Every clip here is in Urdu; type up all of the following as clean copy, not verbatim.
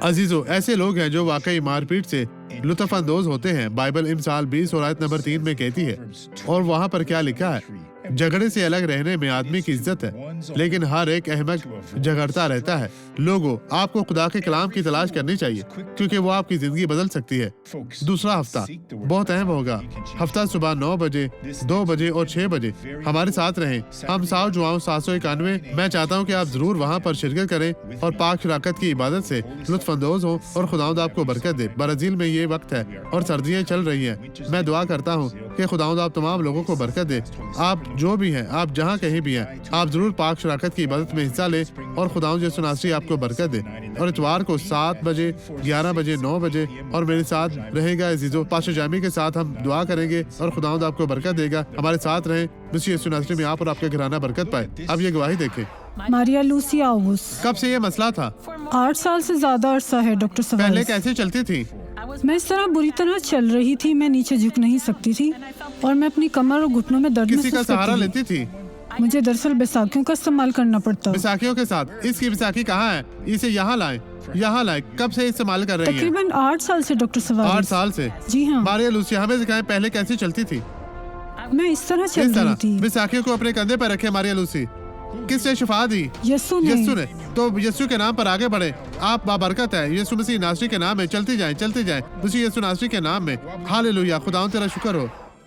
عزیزو، ایسے لوگ ہیں جو واقعی مار پیٹ سے لطف اندوز ہوتے ہیں۔ بائبل امثال 20 اور آیت نمبر 3 میں کہتی ہے، اور وہاں پر کیا لکھا ہے؟ جھگڑے سے الگ رہنے میں آدمی کی عزت ہے، لیکن ہر ایک احمق جھگڑتا رہتا ہے۔ لوگوں، آپ کو خدا کے کلام کی تلاش کرنی چاہیے، کیونکہ وہ آپ کی زندگی بدل سکتی ہے۔ دوسرا ہفتہ بہت اہم ہوگا۔ ہفتہ صبح 9 بجے، 2 بجے اور 6 بجے ہمارے ساتھ رہیں۔ ہم 100 جواؤں 791۔ میں چاہتا ہوں کہ آپ ضرور وہاں پر شرکت کریں اور پاک شراکت کی عبادت سے لطف اندوز ہوں اور خداوند آپ کو برکت دے۔ برازیل میں یہ وقت ہے اور سردیاں چل رہی ہیں۔ میں دعا کرتا ہوں کہ خداوند آپ تمام لوگوں کو برکت دے۔ آپ جو بھی ہیں، آپ جہاں کہیں بھی ہیں، آپ ضرور پاک شراکت کی عبادت میں حصہ لیں اور خداوند یسوع ناصری آپ کو برکت دے۔ اور اتوار کو 7 بجے، 11 بجے، 9 بجے اور میرے ساتھ رہے گا عزیزو۔ پاسٹر جامی کے ساتھ ہم دعا کریں گے اور خداوند آپ کو برکت دے گا۔ ہمارے ساتھ رہیں۔ مسیح یسوع ناصری میں آپ اور آپ کے گھرانہ برکت پائے۔ اب یہ گواہی دیکھیں۔ ماریا لوسیا آگوست۔ کب سے یہ مسئلہ تھا؟ 8 سال سے زیادہ عرصہ ہے ڈاکٹر پہلے سوارز۔ کیسے چلتی تھی؟ میں اس طرح بری طرح چل رہی تھی، میں نیچے جھک نہیں سکتی تھی اور میں اپنی کمر اور گھٹنوں میں درد کسی کا محسوس سہارا کرتی لیتی تھی؟ تھی۔ مجھے دراصل بیساکھیوں کا استعمال کرنا پڑتا۔ بیساکھیوں کے ساتھ؟ اس کی بیساکھی کہاں ہے؟ اسے یہاں لائیں، یہاں لائیں۔ کب سے استعمال کر رہی ہیں؟ تقریباً 8 سال سے ڈاکٹر سوارز۔ 8 سال سے؟ جی ہاں، ماریا لوسیا، ہمیں سکھائیں پہلے کیسے چلتی تھی؟ میں اس طرح چل اس رہی طرح تھی۔ بیساکھیوں کو اپنے کندھے پر رکھے ماریا لوسی۔ کس نے شفا دی؟ یسوع یسوع نے۔ نے۔ تو یسوع کے نام پر آگے بڑھیں۔ آپ بابرکت ہے۔ یسوع مسیح ناصری کے نام میں چلتی جائیں، چلتی جائیں۔ مسیح یسوع ناصری کے نام میں۔ ہاللویا، خداوند تیرا شکر ہو۔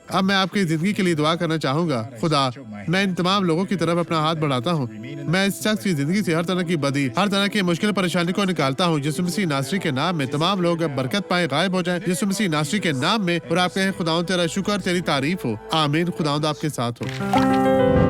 اب میں آپ کی زندگی کے لیے دعا کرنا چاہوں گا۔ خدا، میں ان تمام لوگوں کی طرف اپنا ہاتھ بڑھاتا ہوں۔ میں اس شخص کی زندگی سے ہر طرح کی بدی، ہر طرح کی مشکل پریشانی کو نکالتا ہوں۔ یسوع مسیح ناصری کے نام میں تمام لوگ اب برکت پائیں، غائب ہو جائیں یسوع مسیح ناصری کے نام میں، اور آپ کہیں خداوند تیرا شکر، تیری تعریف ہو۔ آمین۔ خداوند آپ کے ساتھ ہو۔